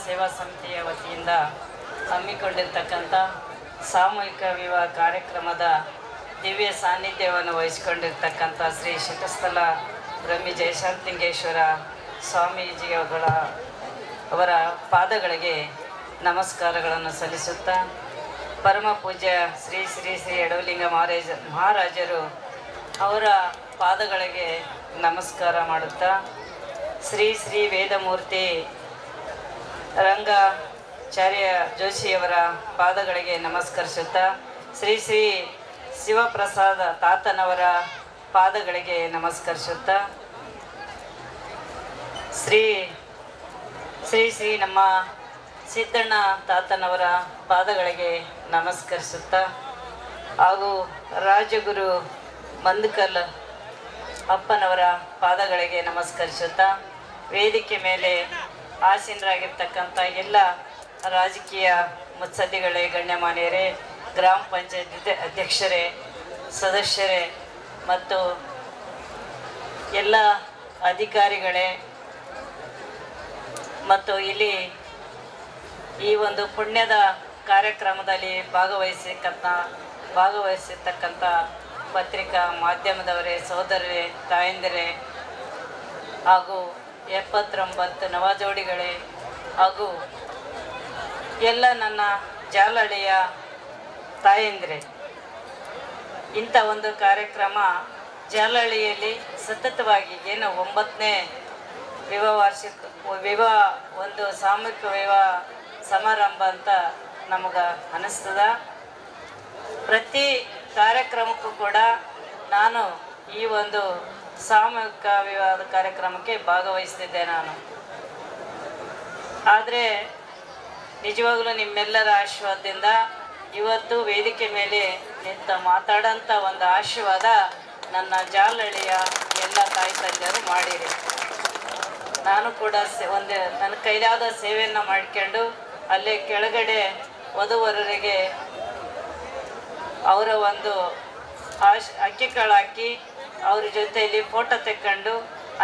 ಸೇವಾ ಸಮಿತಿಯ ವತಿಯಿಂದ ಹಮ್ಮಿಕೊಂಡಿರ್ತಕ್ಕಂಥ ಸಾಮೂಹಿಕ ವಿವಾಹ ಕಾರ್ಯಕ್ರಮದ ದಿವ್ಯ ಸಾನ್ನಿಧ್ಯವನ್ನು ವಹಿಸಿಕೊಂಡಿರ್ತಕ್ಕಂಥ ಶ್ರೀ ಶತಸ್ಥಲ ಬ್ರಹ್ಮಿ ಜಯಶಾಂತಲಿಂಗೇಶ್ವರ ಅವರ ಪಾದಗಳಿಗೆ ನಮಸ್ಕಾರಗಳನ್ನು ಸಲ್ಲಿಸುತ್ತಾ, ಪರಮ ಪೂಜ್ಯ ಶ್ರೀ ಶ್ರೀ ಶ್ರೀ ಯಡವಲಿಂಗ ಮಹಾರಾಜರು ಅವರ ಪಾದಗಳಿಗೆ ನಮಸ್ಕಾರ ಮಾಡುತ್ತಾ, ಶ್ರೀ ಶ್ರೀ ವೇದಮೂರ್ತಿ ರಂಗಾಚಾರ್ಯ ಜೋಶಿಯವರ ಪಾದಗಳಿಗೆ ನಮಸ್ಕರಿಸುತ್ತಾ, ಶ್ರೀ ಶ್ರೀ ಶಿವಪ್ರಸಾದ ತಾತನವರ ಪಾದಗಳಿಗೆ ನಮಸ್ಕರಿಸುತ್ತಾ, ಶ್ರೀ ಶ್ರೀ ಶ್ರೀ ನಮ್ಮ ಸಿದ್ದಣ್ಣ ತಾತನವರ ಪಾದಗಳಿಗೆ ನಮಸ್ಕರಿಸುತ್ತಾ, ಹಾಗೂ ರಾಜಗುರು ಮಂದಕಲ್ ಅಪ್ಪನವರ ಪಾದಗಳಿಗೆ ನಮಸ್ಕರಿಸುತ್ತಾ, ವೇದಿಕೆ ಮೇಲೆ ಆಸೀನರಾಗಿರ್ತಕ್ಕಂಥ ಎಲ್ಲ ರಾಜಕೀಯ ಮುತ್ಸದ್ದಿಗಳೇ, ಗಣ್ಯಮಾನ್ಯರೇ, ಗ್ರಾಮ ಪಂಚಾಯತ್ ಅಧ್ಯಕ್ಷರೇ, ಸದಸ್ಯರೇ ಮತ್ತು ಎಲ್ಲ ಅಧಿಕಾರಿಗಳೇ ಮತ್ತು ಇಲ್ಲಿ ಈ ಒಂದು ಪುಣ್ಯದ ಕಾರ್ಯಕ್ರಮದಲ್ಲಿ ಭಾಗವಹಿಸಿರ್ತಕ್ಕಂಥ ಪತ್ರಿಕಾ ಮಾಧ್ಯಮದವರೇ, ಸಹೋದರರೇ, ತಾಯಂದಿರೇ ಹಾಗೂ 79 ನವ ಜೋಡಿಗಳೇ ಹಾಗೂ ಎಲ್ಲ ನನ್ನ ಜಾಲಹಳ್ಳಿಯ ತಾಯಂದಿರೇ, ಇಂಥ ಒಂದು ಕಾರ್ಯಕ್ರಮ ಜಾಲಹಳ್ಳಿಯಲ್ಲಿ ಸತತವಾಗಿ 9ನೇ ಒಂದು ಸಾಮೂಹಿಕ ವಿವಾಹ ಸಮಾರಂಭ ಅಂತ ನಮಗೆ ಅನ್ನಿಸ್ತದ. ಪ್ರತಿ ಕಾರ್ಯಕ್ರಮಕ್ಕೂ ಕೂಡ ನಾನು ಈ ಒಂದು ಸಾಮೂಹಿಕ ವಿವಾಹದ ಕಾರ್ಯಕ್ರಮಕ್ಕೆ ಭಾಗವಹಿಸ್ತಿದ್ದೆ ನಾನು. ಆದರೆ ನಿಜವಾಗಲೂ ನಿಮ್ಮೆಲ್ಲರ ಆಶೀರ್ವಾದದಿಂದ ಇವತ್ತು ವೇದಿಕೆ ಮೇಲೆ ನಿಂತ ಮಾತಾಡೋಂಥ ಒಂದು ಆಶೀರ್ವಾದ ನನ್ನ ಜಾಲಹಳ್ಳಿಯ ಎಲ್ಲ ತಾಯಿ ತಂದೆಯರು ಮಾಡಿರಿ. ನಾನು ಕೂಡ ನನ್ನ ಕೈಲಾದ ಸೇವೆಯನ್ನು ಮಾಡಿಕೊಂಡು ಅಲ್ಲೇ ಕೆಳಗಡೆ ವಧುವರರಿಗೆ ಅವರ ಒಂದು ಅಕ್ಕಿ ಕಾಳು ಹಾಕಿ ಅವ್ರ ಜೊತೆಯಲ್ಲಿ ಫೋಟೋ ತೆಕ್ಕೊಂಡು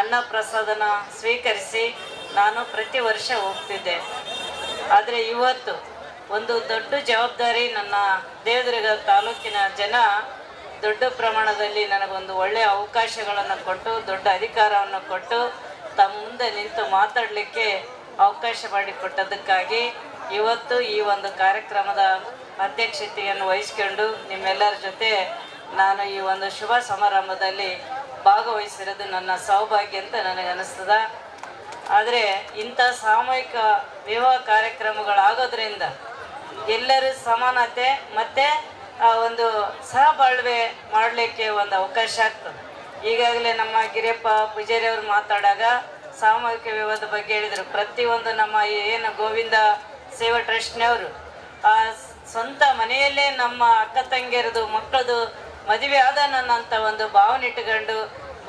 ಅನ್ನ ಪ್ರಸಾದನ ಸ್ವೀಕರಿಸಿ ನಾನು ಪ್ರತಿ ವರ್ಷ ಹೋಗ್ತಿದ್ದೆ. ಆದರೆ ಇವತ್ತು ಒಂದು ದೊಡ್ಡ ಜವಾಬ್ದಾರಿ, ನನ್ನ ದೇವದುರ್ಗ ತಾಲೂಕಿನ ಜನ ದೊಡ್ಡ ಪ್ರಮಾಣದಲ್ಲಿ ನನಗೊಂದು ಒಳ್ಳೆಯ ಅವಕಾಶಗಳನ್ನು ಕೊಟ್ಟು, ದೊಡ್ಡ ಅಧಿಕಾರವನ್ನು ಕೊಟ್ಟು, ತಮ್ಮ ಮುಂದೆ ನಿಂತು ಮಾತಾಡಲಿಕ್ಕೆ ಅವಕಾಶ ಮಾಡಿಕೊಟ್ಟದಕ್ಕಾಗಿ ಇವತ್ತು ಈ ಒಂದು ಕಾರ್ಯಕ್ರಮದ ಅಧ್ಯಕ್ಷತೆಯನ್ನು ವಹಿಸ್ಕೊಂಡು ನಿಮ್ಮೆಲ್ಲರ ಜೊತೆ ನಾನು ಈ ಒಂದು ಶುಭ ಸಮಾರಂಭದಲ್ಲಿ ಭಾಗವಹಿಸಿರೋದು ನನ್ನ ಸೌಭಾಗ್ಯ ಅಂತ ನನಗೆ ಅನ್ನಿಸ್ತದ. ಆದರೆ ಇಂಥ ಸಾಮೂಹಿಕ ವಿವಾಹ ಕಾರ್ಯಕ್ರಮಗಳಾಗೋದ್ರಿಂದ ಎಲ್ಲರೂ ಸಮಾನತೆ ಮತ್ತು ಒಂದು ಸಹಬಾಳ್ವೆ ಮಾಡಲಿಕ್ಕೆ ಒಂದು ಅವಕಾಶ ಆಗ್ತದೆ. ಈಗಾಗಲೇ ನಮ್ಮ ಗಿರಿಯಪ್ಪ ಪೂಜಾರಿ ಅವರು ಮಾತಾಡಾಗ ಸಾಮೂಹಿಕ ವಿವಾಹದ ಬಗ್ಗೆ ಹೇಳಿದರು. ಪ್ರತಿಯೊಂದು ನಮ್ಮ ಏನು ಗೋವಿಂದ ಸೇವಾ ಟ್ರಸ್ಟ್ನವರು ಸ್ವಂತ ಮನೆಯಲ್ಲೇ ನಮ್ಮ ಅಕ್ಕ ತಂಗಿಯರದು ಮಕ್ಕಳದು ಮದುವೆ ಆದ ನನ್ನಂಥ ಒಂದು ಭಾವನೆ ಇಟ್ಟುಕೊಂಡು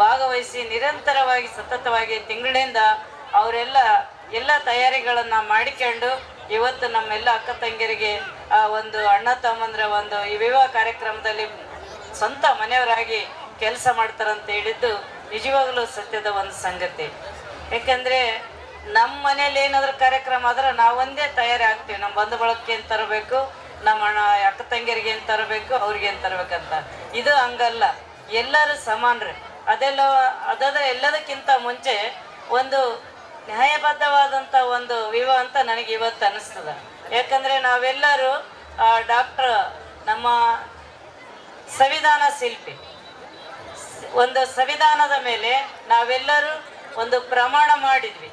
ಭಾಗವಹಿಸಿ ನಿರಂತರವಾಗಿ ಸತತವಾಗಿ ತಿಂಗಳಿಂದ ಎಲ್ಲ ತಯಾರಿಗಳನ್ನು ಮಾಡಿಕೊಂಡು ಇವತ್ತು ನಮ್ಮೆಲ್ಲ ಅಕ್ಕ ತಂಗಿಯರಿಗೆ ಒಂದು ಅಣ್ಣ ತಮ್ಮಂದ್ರ ಒಂದು ಈ ವಿವಾಹ ಕಾರ್ಯಕ್ರಮದಲ್ಲಿ ಸ್ವಂತ ಮನೆಯವರಾಗಿ ಕೆಲಸ ಮಾಡ್ತಾರಂತ ಹೇಳಿದ್ದು ನಿಜವಾಗಲೂ ಸತ್ಯದ ಒಂದು ಸಂಗತಿ. ಯಾಕಂದರೆ ನಮ್ಮ ಮನೇಲಿ ಏನಾದರೂ ಕಾರ್ಯಕ್ರಮ ಆದ್ರೆ ನಾವೊಂದೇ ತಯಾರಿ ಆಗ್ತೀವಿ. ನಮ್ಮ ಬಂಧು ಬಳಗಕ್ಕೆ ಏನು ತರಬೇಕು, ನಮ್ಮ ಅಕ್ಕ ತಂಗಿಯರಿಗೆ ಏನು ತರಬೇಕು, ಅವ್ರಿಗೆ ಏನು ತರಬೇಕಂತ. ಇದು ಹಂಗಲ್ಲ, ಎಲ್ಲರೂ ಸಮಾನರೇ. ಎಲ್ಲದಕ್ಕಿಂತ ಮುಂಚೆ ಒಂದು ನ್ಯಾಯಬದ್ಧವಾದಂಥ ಒಂದು ವಿವಾಹ ಅಂತ ನನಗೆ ಇವತ್ತು ಅನ್ನಿಸ್ತದೆ. ಯಾಕಂದರೆ ನಾವೆಲ್ಲರೂ ನಮ್ಮ ಸಂವಿಧಾನ ಶಿಲ್ಪಿ, ಒಂದು ಸಂವಿಧಾನದ ಮೇಲೆ ನಾವೆಲ್ಲರೂ ಒಂದು ಪ್ರಮಾಣ ಮಾಡಿದ್ವಿ.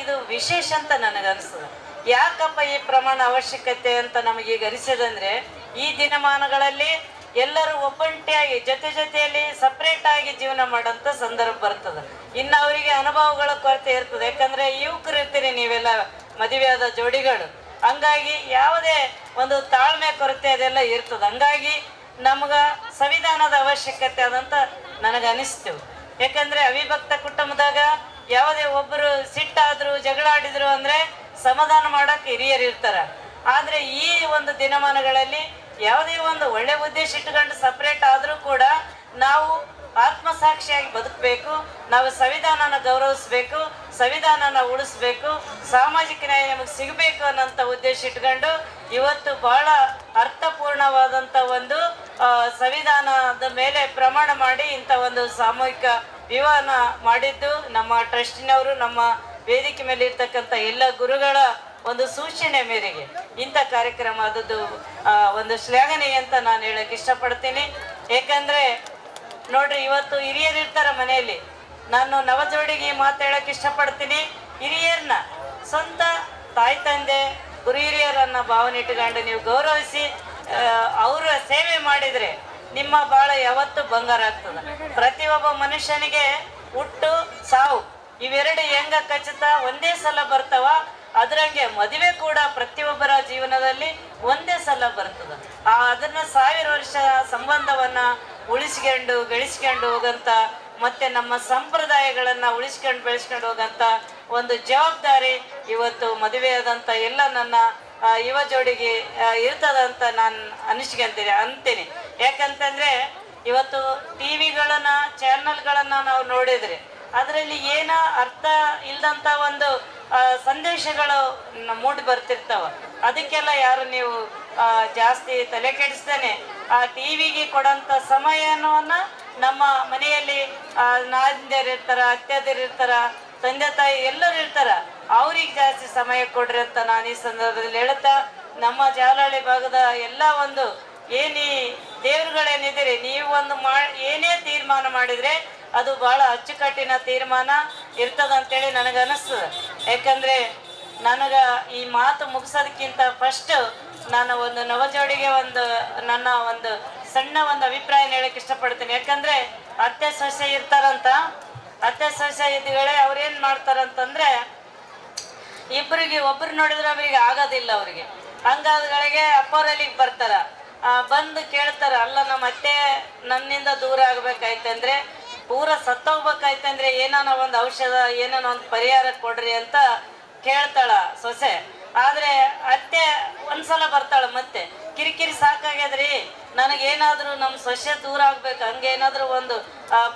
ಇದು ವಿಶೇಷ ಅಂತ ನನಗನ್ನಿಸ್ತದೆ. ಯಾಕಪ್ಪ ಈ ಪ್ರಮಾಣ ಅವಶ್ಯಕತೆ ಅಂತ ನಮಗೀಗ ಅನಿಸಿದಂದರೆ, ಈ ದಿನಮಾನಗಳಲ್ಲಿ ಎಲ್ಲರೂ ಒಬ್ಬಂಟಿಯಾಗಿ ಜೊತೆಯಲ್ಲಿ ಸಪ್ರೇಟಾಗಿ ಜೀವನ ಮಾಡೋಂಥ ಸಂದರ್ಭ ಬರ್ತದೆ. ಇನ್ನು ಅವರಿಗೆ ಅನುಭವಗಳ ಕೊರತೆ ಇರ್ತದೆ. ಯಾಕಂದರೆ ಯುವಕರು ಇರ್ತೀರಿ ನೀವೆಲ್ಲ, ಮದುವೆಯಾದ ಜೋಡಿಗಳು. ಹಂಗಾಗಿ ಯಾವುದೇ ಒಂದು ತಾಳ್ಮೆ ಕೊರತೆ ಅದೆಲ್ಲ ಇರ್ತದೆ. ಹಂಗಾಗಿ ನಮ್ಗೆ ಸಂವಿಧಾನದ ಅವಶ್ಯಕತೆ ಅದಂತ ನನಗೆ ಅನಿಸ್ತೇವೆ. ಯಾಕಂದರೆ ಅವಿಭಕ್ತ ಕುಟುಂಬದಾಗ ಯಾವುದೇ ಒಬ್ಬರು ಸಿಟ್ಟಾದ್ರು ಜಗಳ ಆಡಿದ್ರು ಅಂದರೆ ಸಮಾಧಾನ ಮಾಡೋಕ್ಕೆ ಹಿರಿಯರು ಇರ್ತಾರೆ. ಆದರೆ ಈ ಒಂದು ದಿನಮಾನಗಳಲ್ಲಿ ಯಾವುದೇ ಒಂದು ಒಳ್ಳೆ ಉದ್ದೇಶ ಇಟ್ಕೊಂಡು ಸಪ್ರೇಟ್ ಆದರೂ ಕೂಡ ನಾವು ಆತ್ಮಸಾಕ್ಷಿಯಾಗಿ ಬದುಕಬೇಕು. ನಾವು ಸಂವಿಧಾನನ ಗೌರವಿಸಬೇಕು, ಸಂವಿಧಾನನ ಉಳಿಸ್ಬೇಕು, ಸಾಮಾಜಿಕ ನ್ಯಾಯ ನಮಗೆ ಸಿಗಬೇಕು ಅನ್ನೋಂಥ ಉದ್ದೇಶ ಇಟ್ಕೊಂಡು ಇವತ್ತು ಬಹಳ ಅರ್ಥಪೂರ್ಣವಾದಂಥ ಒಂದು ಸಂವಿಧಾನದ ಮೇಲೆ ಪ್ರಮಾಣ ಮಾಡಿ ಇಂಥ ಒಂದು ಸಾಮೂಹಿಕ ವಿವಾಹನ ಮಾಡಿದ್ದು ನಮ್ಮ ಟ್ರಸ್ಟಿನವರು, ನಮ್ಮ ವೇದಿಕೆ ಮೇಲೆ ಇರ್ತಕ್ಕಂಥ ಎಲ್ಲ ಗುರುಗಳ ಒಂದು ಸೂಚನೆ ಮೇರೆಗೆ ಇಂಥ ಕಾರ್ಯಕ್ರಮ ಆದದ್ದು ಒಂದು ಶ್ಲಾಘನೀಯ ಅಂತ ನಾನು ಹೇಳಕ್ಕೆ ಇಷ್ಟಪಡ್ತೀನಿ. ಏಕೆಂದರೆ ನೋಡ್ರಿ, ಇವತ್ತು ಹಿರಿಯರು ಇರ್ತಾರೆ ಮನೆಯಲ್ಲಿ. ನಾನು ನವಜೋಡಿಗೆ ಮಾತು ಹೇಳಕ್ಕೆ ಇಷ್ಟಪಡ್ತೀನಿ. ಹಿರಿಯರನ್ನ ಸ್ವಂತ ತಾಯಿ ತಂದೆ ಗುರು ಹಿರಿಯರನ್ನ ಭಾವನೆ ಇಟ್ಕೊಂಡು ನೀವು ಗೌರವಿಸಿ ಅವರ ಸೇವೆ ಮಾಡಿದರೆ ನಿಮ್ಮ ಬಾಳ ಯಾವತ್ತು ಬಂಗಾರ ಆಗ್ತದೆ. ಪ್ರತಿಯೊಬ್ಬ ಮನುಷ್ಯನಿಗೆ ಹುಟ್ಟು ಸಾವು ಇವೆರಡು ಹೆಂಗ ಖಚಿತ ಒಂದೇ ಸಲ ಬರ್ತಾವ, ಅದ್ರಂಗೆ ಮದುವೆ ಕೂಡ ಪ್ರತಿಯೊಬ್ಬರ ಜೀವನದಲ್ಲಿ ಒಂದೇ ಸಲ ಬರ್ತದ. ಅದನ್ನ 1000 ವರ್ಷ ಸಂಬಂಧವನ್ನ ಉಳಿಸ್ಕೊಂಡು ಬೆಳೆಸ್ಕೊಂಡು ಹೋಗಂತ, ಮತ್ತೆ ನಮ್ಮ ಸಂಪ್ರದಾಯಗಳನ್ನ ಉಳಿಸ್ಕೊಂಡು ಬೆಳೆಸ್ಕೊಂಡು ಹೋಗಂತ ಒಂದು ಜವಾಬ್ದಾರಿ ಇವತ್ತು ಮದುವೆಯಾದಂಥ ಎಲ್ಲ ನನ್ನ ಯುವ ಜೋಡಿಗೆ ಇರ್ತದಂತ ನಾನು ಅಂತೀನಿ. ಯಾಕಂತಂದ್ರೆ ಇವತ್ತು ಟಿವಿಗಳನ್ನ ಚಾನಲ್ಗಳನ್ನ ನಾವು ನೋಡಿದ್ರೆ ಅದರಲ್ಲಿ ಏನ ಅರ್ಥ ಇಲ್ದಂತ ಒಂದು ಸಂದೇಶಗಳು ಮೂಡಿ ಬರ್ತಿರ್ತಾವ. ಅದಕ್ಕೆಲ್ಲ ಯಾರು ನೀವು ಜಾಸ್ತಿ ತಲೆ ಕೆಡಿಸ್ದೇನೆ ಆ ಟಿವಿಗೆ ಕೊಡೋಂಥ ಸಮಯವನ್ನ ನಮ್ಮ ಮನೆಯಲ್ಲಿ ನಾದಿಯರು ಇರ್ತಾರ, ಅತ್ತೆದಿರು ಇರ್ತಾರ, ತಂದೆ ತಾಯಿ ಎಲ್ಲರೂ ಇರ್ತಾರ, ಅವ್ರಿಗೆ ಜಾಸ್ತಿ ಸಮಯ ಕೊಡ್ರಿ ಅಂತ ನಾನು ಈ ಸಂದರ್ಭದಲ್ಲಿ ಹೇಳ್ತಾ, ನಮ್ಮ ಜಾಲಹಳ್ಳಿ ಭಾಗದ ಎಲ್ಲ ಒಂದು ಏನಿ ದೇವ್ರುಗಳೇನಿದ್ದೀರಿ, ನೀವು ಒಂದು ಏನೇ ತೀರ್ಮಾನ ಮಾಡಿದ್ರೆ ಅದು ಬಹಳ ಅಚ್ಚುಕಟ್ಟಿನ ತೀರ್ಮಾನ ಇರ್ತದಂತೇಳಿ ನನಗೆ ಅನಿಸ್ತದೆ. ಯಾಕಂದ್ರೆ ನನಗೆ ಈ ಮಾತು ಮುಗಿಸೋದಕ್ಕಿಂತ ಫಸ್ಟ್ ನಾನು ಒಂದು ನವಜೋಡಿಗೆ ನನ್ನ ಒಂದು ಸಣ್ಣ ಒಂದು ಅಭಿಪ್ರಾಯ ಹೇಳಕ್ಕೆ ಇಷ್ಟಪಡ್ತೀನಿ. ಯಾಕಂದ್ರೆ ಅತ್ತೆ ಸೊಸೆ ಇರ್ತಾರಂತ, ಅತ್ತೆ ಸೊಸೆ ಇದ್ಗಳೇ ಅವ್ರೇನ್ ಮಾಡ್ತಾರಂತಂದ್ರೆ ಇಬ್ಬರಿಗೆ ಒಬ್ರು ನೋಡಿದ್ರೆ ಅವ್ರಿಗೆ ಆಗೋದಿಲ್ಲ. ಅವ್ರಿಗೆ ಹಂಗಾದಗಳಿಗೆ ಅಪ್ಪರಲ್ಲಿಗೆ ಬರ್ತಾರ, ಬಂದು ಕೇಳ್ತಾರ, ಅಲ್ಲ ನಮ್ಮ ಅತ್ತೆ ನನ್ನಿಂದ ದೂರ ಆಗ್ಬೇಕಾಯ್ತಂದ್ರೆ, ಪೂರ ಸತ್ತೋಗ್ಬೇಕಾಯ್ತಂದ್ರೆ ಏನಾನ ಒಂದು ಔಷಧ ಏನಾನ ಒಂದು ಪರಿಹಾರ ಕೊಡ್ರಿ ಅಂತ ಕೇಳ್ತಾಳ ಸೊಸೆ. ಆದ್ರೆ ಅತ್ತೆ ಒಂದ್ಸಲ ಬರ್ತಾಳ, ಮತ್ತೆ ಕಿರಿಕಿರಿ ಸಾಕಾಗ್ಯದ್ರಿ, ನನಗೇನಾದ್ರೂ ನಮ್ಮ ಸೊಸೆ ದೂರ ಆಗ್ಬೇಕು, ಹಂಗೇನಾದ್ರೂ ಒಂದು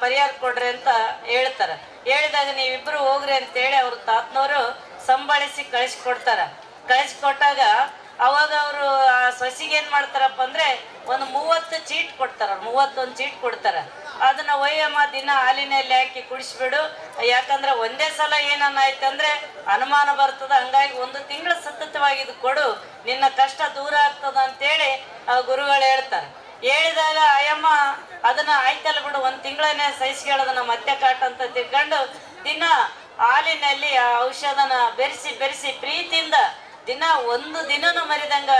ಪರಿಹಾರ ಕೊಡ್ರಿ ಅಂತ ಹೇಳ್ತಾರ. ಹೇಳಿದಾಗ ನೀವಿಬ್ರು ಹೋಗ್ರಿ ಅಂತೇಳಿ ಅವ್ರ ತಾತನವರು ಸಂಭಾಳಿಸಿ ಕಳಿಸ್ಕೊಟ್ಟಾಗ ಅವಾಗ ಅವರು ಆ ಸೊಸಿಗೆ ಏನ್ ಮಾಡ್ತಾರಪ್ಪ ಅಂದ್ರೆ ಒಂದು 30 ಚೀಟ್ ಕೊಡ್ತಾರ, 31 ಚೀಟ್ ಕೊಡ್ತಾರ. ಅದನ್ನ ಒಯ್ಯಮ್ಮ ದಿನ ಹಾಲಿನಲ್ಲಿ ಹಾಕಿ ಕುಡಿಸ್ಬಿಡು, ಯಾಕಂದ್ರೆ ಒಂದೇ ಸಲ ಏನನ್ನಾಯ್ತಂದ್ರೆ ಅನುಮಾನ ಬರ್ತದ, ಹಂಗಾಗಿ 1 ತಿಂಗಳು ಸತತವಾಗಿ ಇದು ಕೊಡು, ನಿನ್ನ ಕಷ್ಟ ದೂರ ಆಗ್ತದ ಅಂತೇಳಿ ಗುರುಗಳು ಹೇಳ್ತಾರೆ. ಹೇಳಿದಾಗ ಅಯ್ಯಮ್ಮ ಅದನ್ನ ಆಯ್ತಲ್ಲ ಬಿಡು, 1 ತಿಂಗಳನ್ನೇ ಸಹಿಸ್ಕೊಳ್ಳೋದನ್ನ ಮತ್ತೆ ಕಾಟ ಅಂತ ತಿಳ್ಕೊಂಡು ದಿನ ಹಾಲಿನಲ್ಲಿ ಆ ಔಷಧನ ಬೆರೆಸಿ ಪ್ರೀತಿಯಿಂದ ದಿನ 1 ದಿನನೂ ಮರಿದಂಗ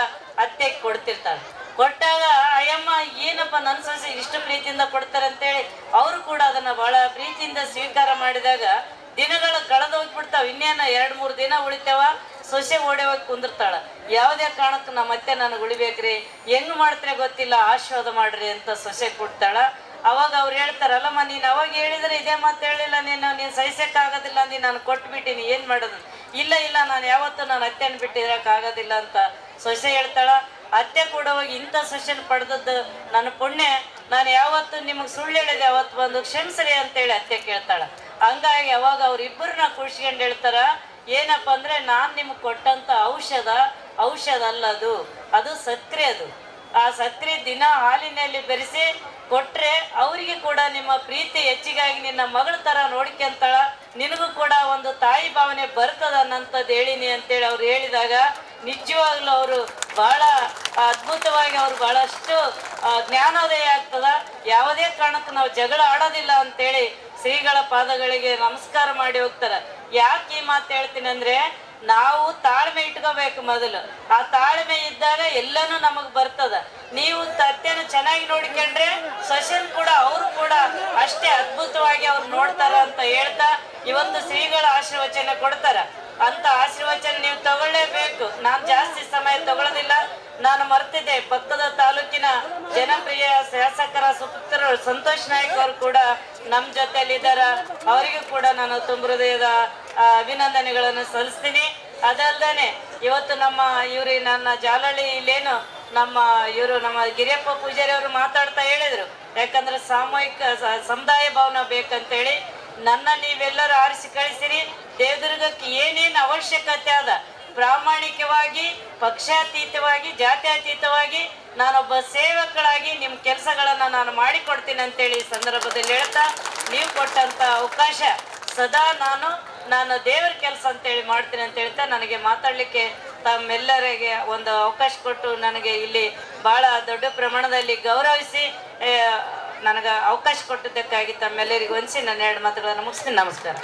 ಅತ್ತೆಗೆ ಕೊಡ್ತಿರ್ತಾಳೆ. ಕೊಟ್ಟಾಗ ಅಯ್ಯಮ್ಮ ಏನಪ್ಪ ನನ್ನ ಸೊಸೆ ಇಷ್ಟು ಪ್ರೀತಿಯಿಂದ ಕೊಡ್ತಾರೆ ಅಂತೇಳಿ ಅವರು ಕೂಡ ಅದನ್ನ ಬಹಳ ಪ್ರೀತಿಯಿಂದ ಸ್ವೀಕಾರ ಮಾಡಿದಾಗ ದಿನಗಳು ಕಳೆದೋಗ್ಬಿಡ್ತಾವ. ಇನ್ನೇನ 2-3 ದಿನ ಉಳಿತೇವ, ಸೊಸೆ ಓಡಿ ಹೋಗಿ ಕುಂದಿರ್ತಾಳ. ಯಾವುದೇ ಕಾರಣಕ್ಕೆ ನಮ್ಮ ಅತ್ತೆ ನನಗೆ ಉಳಿಬೇಕ್ರಿ, ಹೆಂಗ್ ಮಾಡ್ತಾರೆ ಗೊತ್ತಿಲ್ಲ, ಆಶೀರ್ವಾದ ಮಾಡ್ರಿ ಅಂತ ಸೊಸೆ ಕೊಡ್ತಾಳ. ಅವಾಗ ಅವ್ರು ಹೇಳ್ತಾರಲ್ಲಮ್ಮ, ನೀನು ಅವಾಗ ಹೇಳಿದ್ರೆ ಇದೇ ಮಾತು ಹೇಳಿಲ್ಲ, ನೀನು ಸಹಿಸಕ್ಕಾಗೋದಿಲ್ಲ ಅಂದು ನಾನು ಕೊಟ್ಬಿಟ್ಟಿನಿ, ಏನು ಮಾಡೋದು? ಇಲ್ಲ ನಾನು ಯಾವತ್ತೂ ನಾನು ಅತ್ತೆನ ಬಿಟ್ಟಿರಕ್ಕಾಗೋದಿಲ್ಲ ಅಂತ ಸೊಸೆ ಹೇಳ್ತಾಳ. ಅತ್ತೆ ಕೂಡ ಹೋಗಿ ಇಂಥ ಸೊಸೆನ ಪಡೆದದ್ದು ನನ್ನ ಪುಣ್ಯ, ನಾನು ಯಾವತ್ತು ನಿಮಗೆ ಸುಳ್ಳು ಹೇಳಿದೆ ಅವತ್ತು ಬಂದು ಕ್ಷಮಿಸ್ರಿ ಅಂತೇಳಿ ಅತ್ತೆ ಕೇಳ್ತಾಳ. ಹಂಗಾಗಿ ಅವಾಗ ಅವ್ರಿಬ್ಬರನ್ನ ಕುಡ್ಸ್ಕೊಂಡು ಹೇಳ್ತಾರ, ಏನಪ್ಪ ಅಂದ್ರೆ ನಾನು ನಿಮ್ಗೆ ಕೊಟ್ಟಂತ ಔಷಧ ಅಲ್ಲದು, ಅದು ಸಕ್ಕರೆ. ಆ ಸಕ್ಕರೆ ದಿನ ಹಾಲಿನಲ್ಲಿ ಬೆರೆಸಿ ಕೊಟ್ರೆ ಅವರಿಗೆ ಕೂಡ ನಿಮ್ಮ ಪ್ರೀತಿ ಹೆಚ್ಚಿಗಾಗಿ ನಿನ್ನ ಮಗಳ ತರ ನೋಡ್ಕೊಂತಾಳ, ನಿನಗೂ ಕೂಡ ಒಂದು ತಾಯಿ ಭಾವನೆ ಬರ್ತದ ಅನ್ನಂಥದ್ದು ಹೇಳಿನಿ ಅಂತೇಳಿ ಅವ್ರು ಹೇಳಿದಾಗ ನಿಜವಾಗ್ಲೂ ಅವರು ಬಹಳ ಅದ್ಭುತವಾಗಿ ಅವ್ರು ಬಹಳಷ್ಟು ಜ್ಞಾನೋದಯ ಆಗ್ತದ. ಯಾವುದೇ ಕಾರಣಕ್ಕೂ ನಾವು ಜಗಳ ಆಡೋದಿಲ್ಲ ಅಂತೇಳಿ ಶ್ರೀಗಳ ಪಾದಗಳಿಗೆ ನಮಸ್ಕಾರ ಮಾಡಿ ಹೋಗ್ತಾರ. ಯಾಕೆ ಈ ಮಾತು ಹೇಳ್ತೀನಿ ಅಂದ್ರೆ, ನಾವು ತಾಳ್ಮೆ ಇಟ್ಕೋಬೇಕು ಮೊದಲು. ಆ ತಾಳ್ಮೆ ಇದ್ದಾಗ ಎಲ್ಲನೂ ನಮಗ್ ಬರ್ತದ. ನೀವು ತತ್ತೆನ ಚೆನ್ನಾಗಿ ನೋಡ್ಕೊಂಡ್ರೆ ಸೊಸೆನ್ ಕೂಡ ಅವರು ಕೂಡ ಅಷ್ಟೇ ಅದ್ಭುತವಾಗಿ ಅವ್ರು ನೋಡ್ತಾರ ಅಂತ ಹೇಳ್ತಾ ಇವತ್ತು ಶ್ರೀಗಳ ಆಶೀರ್ವಚನ ಕೊಡ್ತಾರ. ಅಂತ ಆಶೀರ್ವಚನ ನೀವು ತಗೊಳ್ಳೇಬೇಕು. ನಾನು ಜಾಸ್ತಿ ಸಮಯ ತಗೊಳ್ಳೋದಿಲ್ಲ. ನಾನು ಮರ್ತಿದ್ದೆ, ಪಕ್ಕದ ತಾಲೂಕಿನ ಜನಪ್ರಿಯ ಶಾಸಕರ ಸುಪುತ್ರರು ಸಂತೋಷ್ ನಾಯ್ಕ ಅವರು ಕೂಡ ನಮ್ಮ ಜೊತೆಯಲ್ಲಿದ್ದಾರ. ಅವರಿಗೂ ಕೂಡ ನಾನು ತುಂಬ ಹೃದಯದ ಅಭಿನಂದನೆಗಳನ್ನು ಸಲ್ಲಿಸ್ತೀನಿ. ಅದಲ್ದೇನೆ ಇವತ್ತು ನಮ್ಮ ನನ್ನ ಜಾಲಹಳ್ಳಿ ಇಲ್ಲೇನು ನಮ್ಮ ಗಿರಿಯಪ್ಪ ಪೂಜಾರಿ ಅವರು ಮಾತಾಡ್ತಾ ಹೇಳಿದ್ರು, ಯಾಕಂದ್ರೆ ಸಾಮೂಹಿಕ ಸಮುದಾಯ ಭವನ ಬೇಕಂತೇಳಿ ನನ್ನ ನೀವೆಲ್ಲರೂ ಆರಿಸಿ ಕಳಿಸಿರಿ. ದೇವದುರ್ಗಕ್ಕೆ ಏನೇನು ಅವಶ್ಯಕತೆ ಅದ ಪ್ರಾಮಾಣಿಕವಾಗಿ, ಪಕ್ಷಾತೀತವಾಗಿ, ಜಾತ್ಯತೀತವಾಗಿ ನಾನೊಬ್ಬ ಸೇವಕಳಾಗಿ ನಿಮ್ಮ ಕೆಲಸಗಳನ್ನು ನಾನು ಮಾಡಿಕೊಡ್ತೀನಿ ಅಂತೇಳಿ ಈ ಸಂದರ್ಭದಲ್ಲಿ ಹೇಳ್ತಾ, ನೀವು ಕೊಟ್ಟಂಥ ಅವಕಾಶ ಸದಾ ನಾನು ದೇವರ ಕೆಲಸ ಅಂತೇಳಿ ಮಾಡ್ತೀನಿ ಅಂತ ಹೇಳ್ತಾ, ನನಗೆ ಮಾತಾಡಲಿಕ್ಕೆ ತಮ್ಮೆಲ್ಲರಿಗೆ ಒಂದು ಅವಕಾಶ ಕೊಟ್ಟು ನನಗೆ ಇಲ್ಲಿ ಭಾಳ ದೊಡ್ಡ ಪ್ರಮಾಣದಲ್ಲಿ ಗೌರವಿಸಿ ನನಗೆ ಅವಕಾಶ ಕೊಟ್ಟಿದ್ದಕ್ಕಾಗಿ ತಮ್ಮೆಲ್ಲರಿಗೂ ವಂದಿಸಿ ನನ್ನ ಎರಡು ಮಾತುಗಳನ್ನು ಮುಗಿಸ್ತೀನಿ. ನಮಸ್ಕಾರ.